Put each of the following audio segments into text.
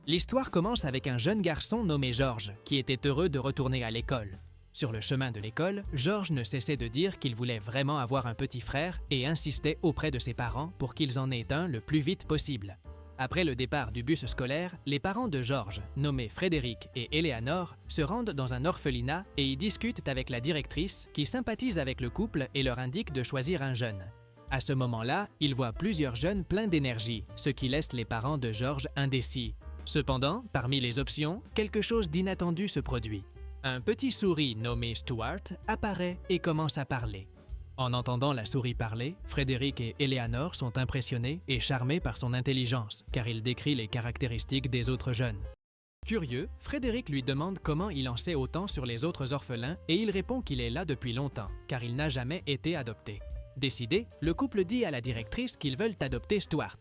L'histoire commence avec un jeune garçon nommé George, qui était heureux de retourner à l'école. Sur le chemin de l'école, George ne cessait de dire qu'il voulait vraiment avoir un petit frère et insistait auprès de ses parents pour qu'ils en aient un le plus vite possible. Après le départ du bus scolaire, les parents de George, nommés Frédéric et Eleanor, se rendent dans un orphelinat et y discutent avec la directrice qui sympathise avec le couple et leur indique de choisir un jeune. À ce moment-là, ils voient plusieurs jeunes pleins d'énergie, ce qui laisse les parents de George indécis. Cependant, parmi les options, quelque chose d'inattendu se produit. Un petit souris nommé Stuart apparaît et commence à parler. En entendant la souris parler, Frédéric et Eleanor sont impressionnés et charmés par son intelligence, car il décrit les caractéristiques des autres jeunes. Curieux, Frédéric lui demande comment il en sait autant sur les autres orphelins et il répond qu'il est là depuis longtemps, car il n'a jamais été adopté. Décidé, le couple dit à la directrice qu'ils veulent adopter Stuart.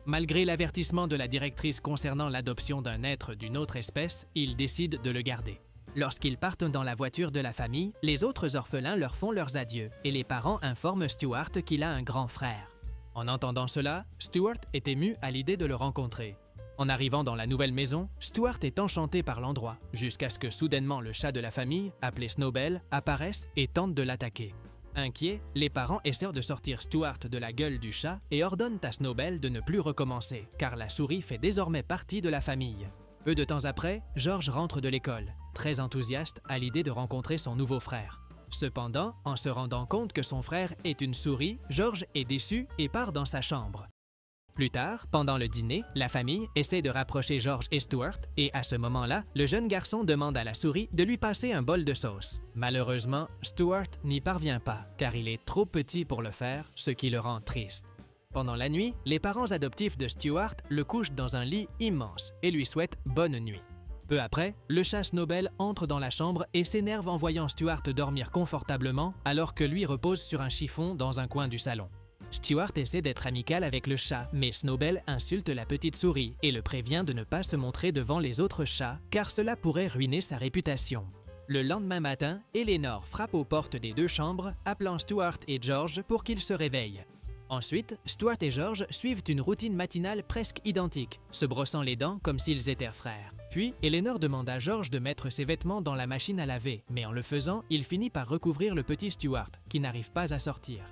Malgré l'avertissement de la directrice concernant l'adoption d'un être d'une autre espèce, ils décident de le garder. Lorsqu'ils partent dans la voiture de la famille, les autres orphelins leur font leurs adieux et les parents informent Stuart qu'il a un grand frère. En entendant cela, Stuart est ému à l'idée de le rencontrer. En arrivant dans la nouvelle maison, Stuart est enchanté par l'endroit, jusqu'à ce que soudainement le chat de la famille, appelé Snowbell, apparaisse et tente de l'attaquer. Inquiets, les parents essaient de sortir Stuart de la gueule du chat et ordonnent à Snowbell de ne plus recommencer, car la souris fait désormais partie de la famille. Peu de temps après, George rentre de l'école, très enthousiaste à l'idée de rencontrer son nouveau frère. Cependant, en se rendant compte que son frère est une souris, George est déçu et part dans sa chambre. Plus tard, pendant le dîner, la famille essaie de rapprocher George et Stuart et à ce moment-là, le jeune garçon demande à la souris de lui passer un bol de sauce. Malheureusement, Stuart n'y parvient pas car il est trop petit pour le faire, ce qui le rend triste. Pendant la nuit, les parents adoptifs de Stuart le couchent dans un lit immense et lui souhaitent bonne nuit. Peu après, le chat Snowbell entre dans la chambre et s'énerve en voyant Stuart dormir confortablement alors que lui repose sur un chiffon dans un coin du salon. Stuart essaie d'être amical avec le chat, mais Snowbell insulte la petite souris et le prévient de ne pas se montrer devant les autres chats car cela pourrait ruiner sa réputation. Le lendemain matin, Eleanor frappe aux portes des deux chambres, appelant Stuart et George pour qu'ils se réveillent. Ensuite, Stuart et George suivent une routine matinale presque identique, se brossant les dents comme s'ils étaient frères. Puis, Eleanor demande à George de mettre ses vêtements dans la machine à laver, mais en le faisant, il finit par recouvrir le petit Stuart, qui n'arrive pas à sortir.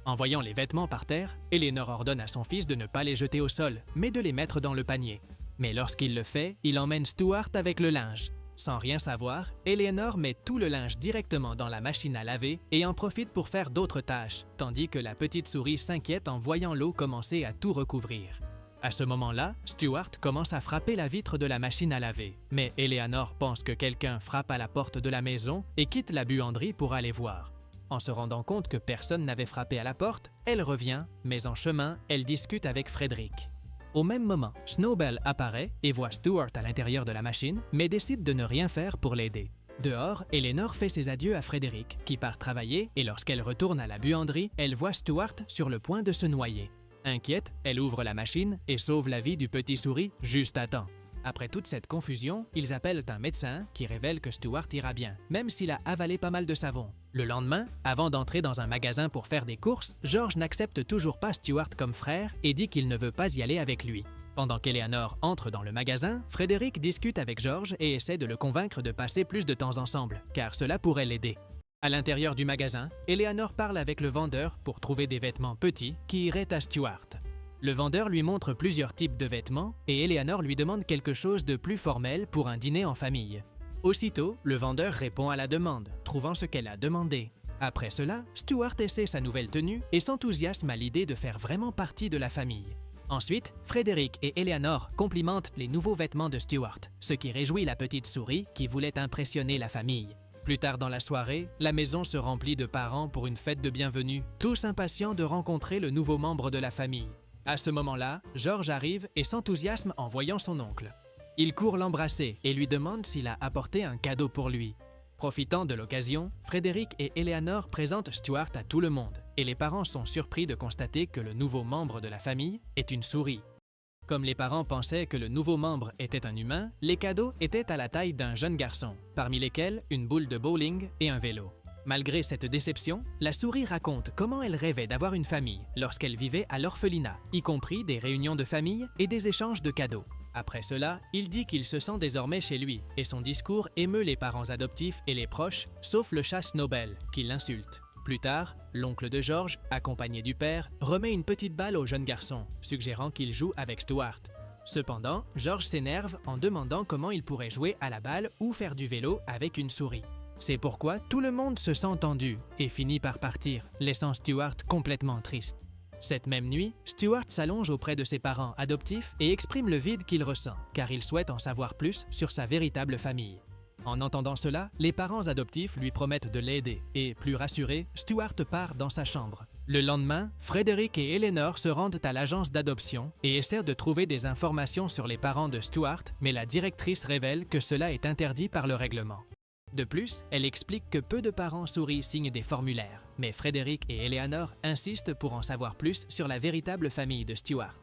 En voyant les vêtements par terre, Eleanor ordonne à son fils de ne pas les jeter au sol, mais de les mettre dans le panier. Mais lorsqu'il le fait, il emmène Stuart avec le linge. Sans rien savoir, Eleanor met tout le linge directement dans la machine à laver et en profite pour faire d'autres tâches, tandis que la petite souris s'inquiète en voyant l'eau commencer à tout recouvrir. À ce moment-là, Stuart commence à frapper la vitre de la machine à laver, mais Eleanor pense que quelqu'un frappe à la porte de la maison et quitte la buanderie pour aller voir. En se rendant compte que personne n'avait frappé à la porte, elle revient, mais en chemin, elle discute avec Frédéric. Au même moment, Snowbell apparaît et voit Stuart à l'intérieur de la machine, mais décide de ne rien faire pour l'aider. Dehors, Eleanor fait ses adieux à Frédéric, qui part travailler, et lorsqu'elle retourne à la buanderie, elle voit Stuart sur le point de se noyer. Inquiète, elle ouvre la machine et sauve la vie du petit souris juste à temps. Après toute cette confusion, ils appellent un médecin qui révèle que Stuart ira bien, même s'il a avalé pas mal de savon. Le lendemain, avant d'entrer dans un magasin pour faire des courses, George n'accepte toujours pas Stuart comme frère et dit qu'il ne veut pas y aller avec lui. Pendant qu'Eleanor entre dans le magasin, Frédéric discute avec George et essaie de le convaincre de passer plus de temps ensemble, car cela pourrait l'aider. À l'intérieur du magasin, Eleanor parle avec le vendeur pour trouver des vêtements petits qui iraient à Stuart. Le vendeur lui montre plusieurs types de vêtements et Eleanor lui demande quelque chose de plus formel pour un dîner en famille. Aussitôt, le vendeur répond à la demande, trouvant ce qu'elle a demandé. Après cela, Stuart essaie sa nouvelle tenue et s'enthousiasme à l'idée de faire vraiment partie de la famille. Ensuite, Frédéric et Eleanor complimentent les nouveaux vêtements de Stuart, ce qui réjouit la petite souris qui voulait impressionner la famille. Plus tard dans la soirée, la maison se remplit de parents pour une fête de bienvenue, tous impatients de rencontrer le nouveau membre de la famille. À ce moment-là, George arrive et s'enthousiasme en voyant son oncle. Il court l'embrasser et lui demande s'il a apporté un cadeau pour lui. Profitant de l'occasion, Frédéric et Eleanor présentent Stuart à tout le monde et les parents sont surpris de constater que le nouveau membre de la famille est une souris. Comme les parents pensaient que le nouveau membre était un humain, les cadeaux étaient à la taille d'un jeune garçon, parmi lesquels une boule de bowling et un vélo. Malgré cette déception, la souris raconte comment elle rêvait d'avoir une famille lorsqu'elle vivait à l'orphelinat, y compris des réunions de famille et des échanges de cadeaux. Après cela, il dit qu'il se sent désormais chez lui et son discours émeut les parents adoptifs et les proches, sauf le chat Snowbell, qui l'insulte. Plus tard, l'oncle de George, accompagné du père, remet une petite balle au jeune garçon, suggérant qu'il joue avec Stuart. Cependant, George s'énerve en demandant comment il pourrait jouer à la balle ou faire du vélo avec une souris. C'est pourquoi tout le monde se sent tendu et finit par partir, laissant Stuart complètement triste. Cette même nuit, Stuart s'allonge auprès de ses parents adoptifs et exprime le vide qu'il ressent, car il souhaite en savoir plus sur sa véritable famille. En entendant cela, les parents adoptifs lui promettent de l'aider et, plus rassuré, Stuart part dans sa chambre. Le lendemain, Frédéric et Eleanor se rendent à l'agence d'adoption et essaient de trouver des informations sur les parents de Stuart, mais la directrice révèle que cela est interdit par le règlement. De plus, elle explique que peu de parents souris signent des formulaires, mais Frédéric et Eleanor insistent pour en savoir plus sur la véritable famille de Stuart.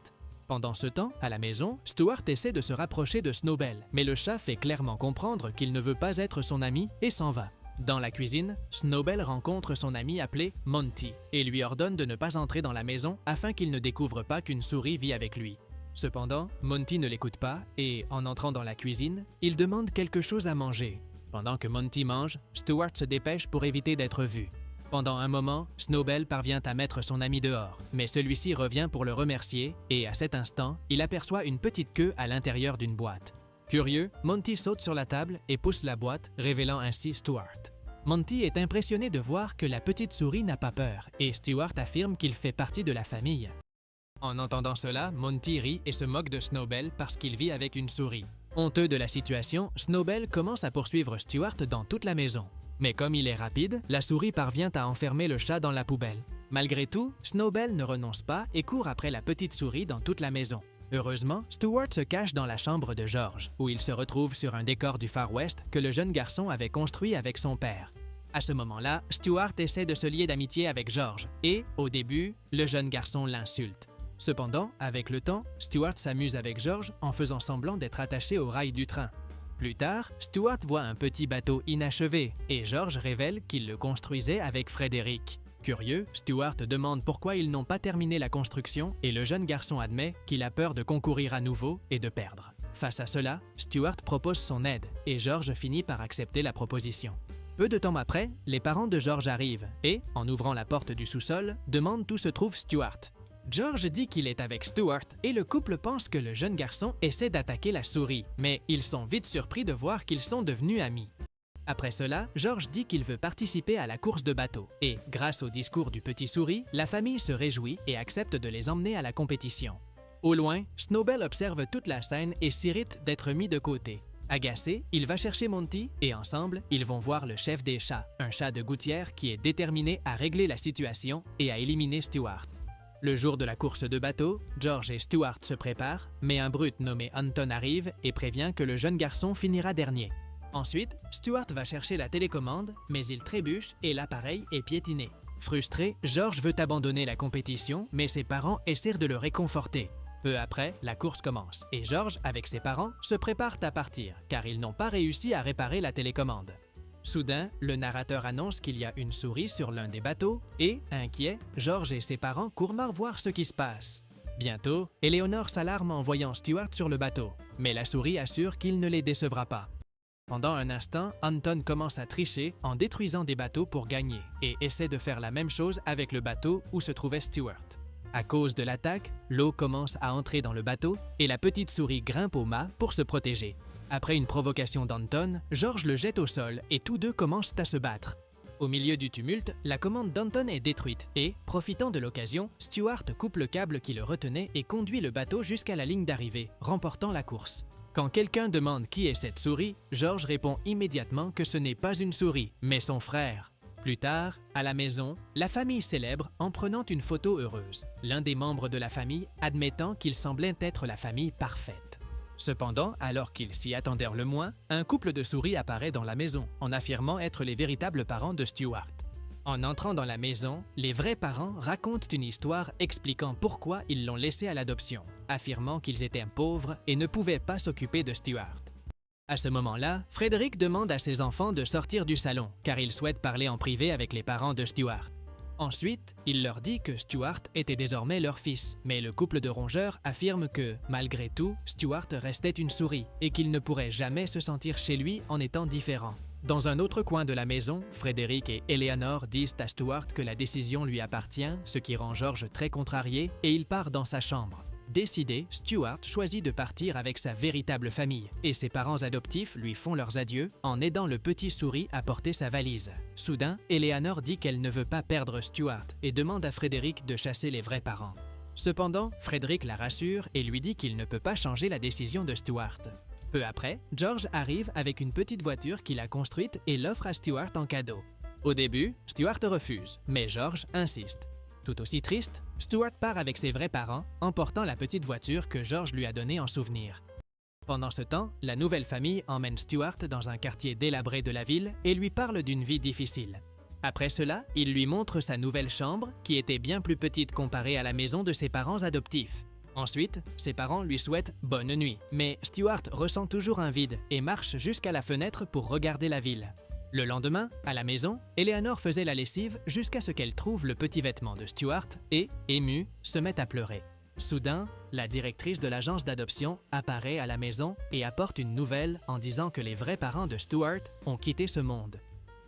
Pendant ce temps, à la maison, Stuart essaie de se rapprocher de Snowbell, mais le chat fait clairement comprendre qu'il ne veut pas être son ami et s'en va. Dans la cuisine, Snowbell rencontre son ami appelé Monty et lui ordonne de ne pas entrer dans la maison afin qu'il ne découvre pas qu'une souris vit avec lui. Cependant, Monty ne l'écoute pas et, en entrant dans la cuisine, il demande quelque chose à manger. Pendant que Monty mange, Stuart se dépêche pour éviter d'être vu. Pendant un moment, Snowbell parvient à mettre son ami dehors, mais celui-ci revient pour le remercier et, à cet instant, il aperçoit une petite queue à l'intérieur d'une boîte. Curieux, Monty saute sur la table et pousse la boîte, révélant ainsi Stuart. Monty est impressionné de voir que la petite souris n'a pas peur et Stuart affirme qu'il fait partie de la famille. En entendant cela, Monty rit et se moque de Snowbell parce qu'il vit avec une souris. Honteux de la situation, Snowbell commence à poursuivre Stuart dans toute la maison. Mais comme il est rapide, la souris parvient à enfermer le chat dans la poubelle. Malgré tout, Snowbell ne renonce pas et court après la petite souris dans toute la maison. Heureusement, Stuart se cache dans la chambre de George, où il se retrouve sur un décor du Far West que le jeune garçon avait construit avec son père. À ce moment-là, Stuart essaie de se lier d'amitié avec George et, au début, le jeune garçon l'insulte. Cependant, avec le temps, Stuart s'amuse avec George en faisant semblant d'être attaché au rail du train. Plus tard, Stuart voit un petit bateau inachevé et George révèle qu'il le construisait avec Frédéric. Curieux, Stuart demande pourquoi ils n'ont pas terminé la construction et le jeune garçon admet qu'il a peur de concourir à nouveau et de perdre. Face à cela, Stuart propose son aide et George finit par accepter la proposition. Peu de temps après, les parents de George arrivent et, en ouvrant la porte du sous-sol, demandent où se trouve Stuart. George dit qu'il est avec Stuart et le couple pense que le jeune garçon essaie d'attaquer la souris, mais ils sont vite surpris de voir qu'ils sont devenus amis. Après cela, George dit qu'il veut participer à la course de bateau et, grâce au discours du petit souris, la famille se réjouit et accepte de les emmener à la compétition. Au loin, Snowbell observe toute la scène et s'irrite d'être mis de côté. Agacé, il va chercher Monty et ensemble, ils vont voir le chef des chats, un chat de gouttière qui est déterminé à régler la situation et à éliminer Stuart. Le jour de la course de bateau, George et Stuart se préparent, mais un brute nommé Anton arrive et prévient que le jeune garçon finira dernier. Ensuite, Stuart va chercher la télécommande, mais il trébuche et l'appareil est piétiné. Frustré, George veut abandonner la compétition, mais ses parents essaient de le réconforter. Peu après, la course commence et George, avec ses parents, se préparent à partir, car ils n'ont pas réussi à réparer la télécommande. Soudain, le narrateur annonce qu'il y a une souris sur l'un des bateaux et, inquiet, George et ses parents courent voir ce qui se passe. Bientôt, Eleanor s'alarme en voyant Stuart sur le bateau, mais la souris assure qu'il ne les décevra pas. Pendant un instant, Anton commence à tricher en détruisant des bateaux pour gagner et essaie de faire la même chose avec le bateau où se trouvait Stuart. À cause de l'attaque, l'eau commence à entrer dans le bateau et la petite souris grimpe au mât pour se protéger. Après une provocation d'Anton, George le jette au sol et tous deux commencent à se battre. Au milieu du tumulte, la commande d'Anton est détruite et, profitant de l'occasion, Stuart coupe le câble qui le retenait et conduit le bateau jusqu'à la ligne d'arrivée, remportant la course. Quand quelqu'un demande qui est cette souris, George répond immédiatement que ce n'est pas une souris, mais son frère. Plus tard, à la maison, la famille célèbre en prenant une photo heureuse, l'un des membres de la famille admettant qu'il semblait être la famille parfaite. Cependant, alors qu'ils s'y attendèrent le moins, un couple de souris apparaît dans la maison, en affirmant être les véritables parents de Stuart. En entrant dans la maison, les vrais parents racontent une histoire expliquant pourquoi ils l'ont laissé à l'adoption, affirmant qu'ils étaient pauvres et ne pouvaient pas s'occuper de Stuart. À ce moment-là, Frédéric demande à ses enfants de sortir du salon, car il souhaite parler en privé avec les parents de Stuart. Ensuite, il leur dit que Stuart était désormais leur fils, mais le couple de rongeurs affirme que, malgré tout, Stuart restait une souris et qu'il ne pourrait jamais se sentir chez lui en étant différent. Dans un autre coin de la maison, Frédéric et Eleanor disent à Stuart que la décision lui appartient, ce qui rend George très contrarié, et il part dans sa chambre. Décidé, Stuart choisit de partir avec sa véritable famille et ses parents adoptifs lui font leurs adieux en aidant le petit souris à porter sa valise. Soudain, Eleanor dit qu'elle ne veut pas perdre Stuart et demande à Frédéric de chasser les vrais parents. Cependant, Frédéric la rassure et lui dit qu'il ne peut pas changer la décision de Stuart. Peu après, George arrive avec une petite voiture qu'il a construite et l'offre à Stuart en cadeau. Au début, Stuart refuse, mais George insiste. Tout aussi triste, Stuart part avec ses vrais parents, emportant la petite voiture que George lui a donnée en souvenir. Pendant ce temps, la nouvelle famille emmène Stuart dans un quartier délabré de la ville et lui parle d'une vie difficile. Après cela, il lui montre sa nouvelle chambre, qui était bien plus petite comparée à la maison de ses parents adoptifs. Ensuite, ses parents lui souhaitent bonne nuit, mais Stuart ressent toujours un vide et marche jusqu'à la fenêtre pour regarder la ville. Le lendemain, à la maison, Eleanor faisait la lessive jusqu'à ce qu'elle trouve le petit vêtement de Stuart et, émue, se met à pleurer. Soudain, la directrice de l'agence d'adoption apparaît à la maison et apporte une nouvelle en disant que les vrais parents de Stuart ont quitté ce monde.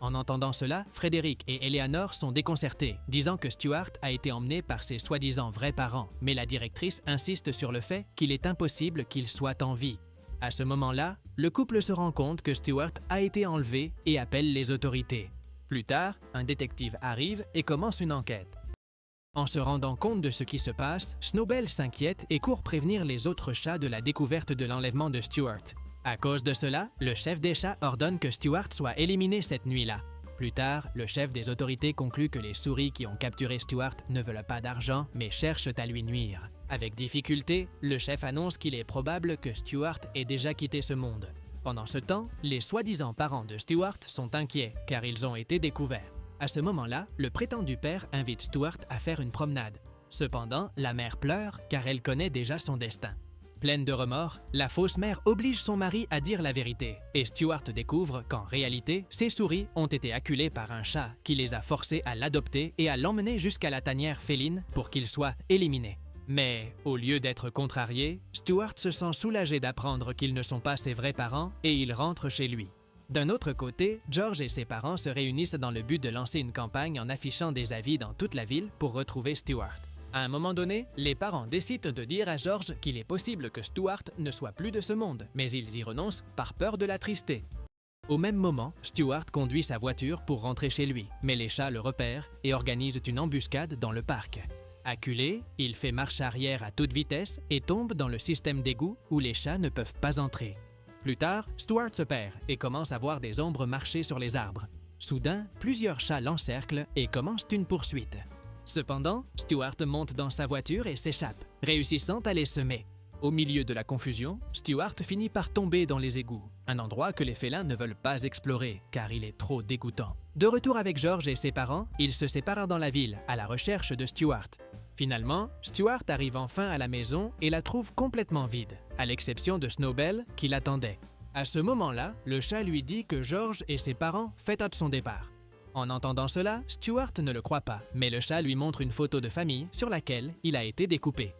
En entendant cela, Frédéric et Eleanor sont déconcertés, disant que Stuart a été emmené par ses soi-disant vrais parents, mais la directrice insiste sur le fait qu'il est impossible qu'il soit en vie. À ce moment-là, le couple se rend compte que Stuart a été enlevé et appelle les autorités. Plus tard, un détective arrive et commence une enquête. En se rendant compte de ce qui se passe, Snowbell s'inquiète et court prévenir les autres chats de la découverte de l'enlèvement de Stuart. À cause de cela, le chef des chats ordonne que Stuart soit éliminé cette nuit-là. Plus tard, le chef des autorités conclut que les souris qui ont capturé Stuart ne veulent pas d'argent, mais cherchent à lui nuire. Avec difficulté, le chef annonce qu'il est probable que Stuart ait déjà quitté ce monde. Pendant ce temps, les soi-disant parents de Stuart sont inquiets, car ils ont été découverts. À ce moment-là, le prétendu père invite Stuart à faire une promenade. Cependant, la mère pleure, car elle connaît déjà son destin. Pleine de remords, la fausse mère oblige son mari à dire la vérité et Stuart découvre qu'en réalité, ses souris ont été acculées par un chat qui les a forcés à l'adopter et à l'emmener jusqu'à la tanière féline pour qu'il soit éliminé. Mais, au lieu d'être contrarié, Stuart se sent soulagé d'apprendre qu'ils ne sont pas ses vrais parents et il rentre chez lui. D'un autre côté, George et ses parents se réunissent dans le but de lancer une campagne en affichant des avis dans toute la ville pour retrouver Stuart. À un moment donné, les parents décident de dire à George qu'il est possible que Stuart ne soit plus de ce monde, mais ils y renoncent par peur de l'attrister. Au même moment, Stuart conduit sa voiture pour rentrer chez lui, mais les chats le repèrent et organisent une embuscade dans le parc. Acculé, il fait marche arrière à toute vitesse et tombe dans le système d'égout où les chats ne peuvent pas entrer. Plus tard, Stuart se perd et commence à voir des ombres marcher sur les arbres. Soudain, plusieurs chats l'encerclent et commencent une poursuite. Cependant, Stuart monte dans sa voiture et s'échappe, réussissant à les semer. Au milieu de la confusion, Stuart finit par tomber dans les égouts, un endroit que les félins ne veulent pas explorer car il est trop dégoûtant. De retour avec George et ses parents, ils se séparent dans la ville à la recherche de Stuart. Finalement, Stuart arrive enfin à la maison et la trouve complètement vide, à l'exception de Snowbell qui l'attendait. À ce moment-là, le chat lui dit que George et ses parents fêtent son départ. En entendant cela, Stuart ne le croit pas, mais le chat lui montre une photo de famille sur laquelle il a été découpé.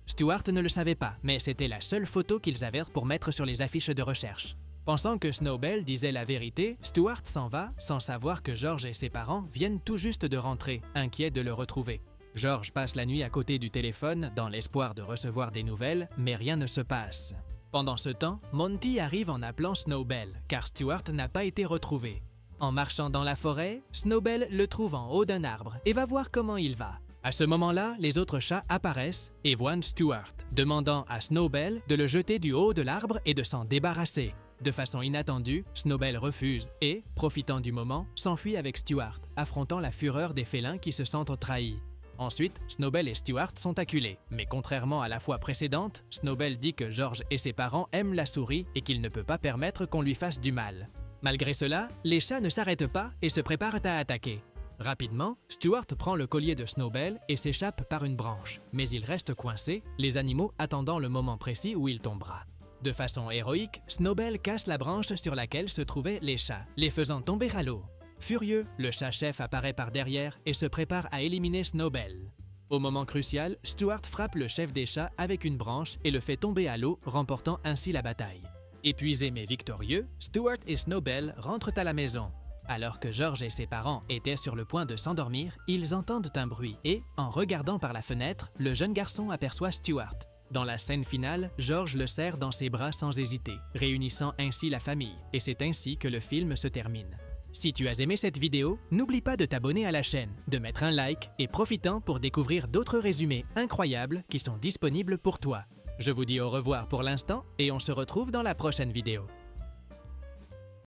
Stuart ne le savait pas, mais c'était la seule photo qu'ils avaient pour mettre sur les affiches de recherche. Pensant que Snowbell disait la vérité, Stuart s'en va sans savoir que George et ses parents viennent tout juste de rentrer, inquiets de le retrouver. George passe la nuit à côté du téléphone dans l'espoir de recevoir des nouvelles, mais rien ne se passe. Pendant ce temps, Monty arrive en appelant Snowbell, car Stuart n'a pas été retrouvé. En marchant dans la forêt, Snowbell le trouve en haut d'un arbre et va voir comment il va. À ce moment-là, les autres chats apparaissent et voient Stuart, demandant à Snowbell de le jeter du haut de l'arbre et de s'en débarrasser. De façon inattendue, Snowbell refuse et, profitant du moment, s'enfuit avec Stuart, affrontant la fureur des félins qui se sentent trahis. Ensuite, Snowbell et Stuart sont acculés, mais contrairement à la fois précédente, Snowbell dit que George et ses parents aiment la souris et qu'il ne peut pas permettre qu'on lui fasse du mal. Malgré cela, les chats ne s'arrêtent pas et se préparent à attaquer. Rapidement, Stuart prend le collier de Snowbell et s'échappe par une branche, mais il reste coincé, les animaux attendant le moment précis où il tombera. De façon héroïque, Snowbell casse la branche sur laquelle se trouvaient les chats, les faisant tomber à l'eau. Furieux, le chat-chef apparaît par derrière et se prépare à éliminer Snowbell. Au moment crucial, Stuart frappe le chef des chats avec une branche et le fait tomber à l'eau, remportant ainsi la bataille. Épuisés mais victorieux, Stuart et Snowbell rentrent à la maison. Alors que George et ses parents étaient sur le point de s'endormir, ils entendent un bruit et, en regardant par la fenêtre, le jeune garçon aperçoit Stuart. Dans la scène finale, George le serre dans ses bras sans hésiter, réunissant ainsi la famille, et c'est ainsi que le film se termine. Si tu as aimé cette vidéo, n'oublie pas de t'abonner à la chaîne, de mettre un like et profitant pour découvrir d'autres résumés incroyables qui sont disponibles pour toi. Je vous dis au revoir pour l'instant et on se retrouve dans la prochaine vidéo.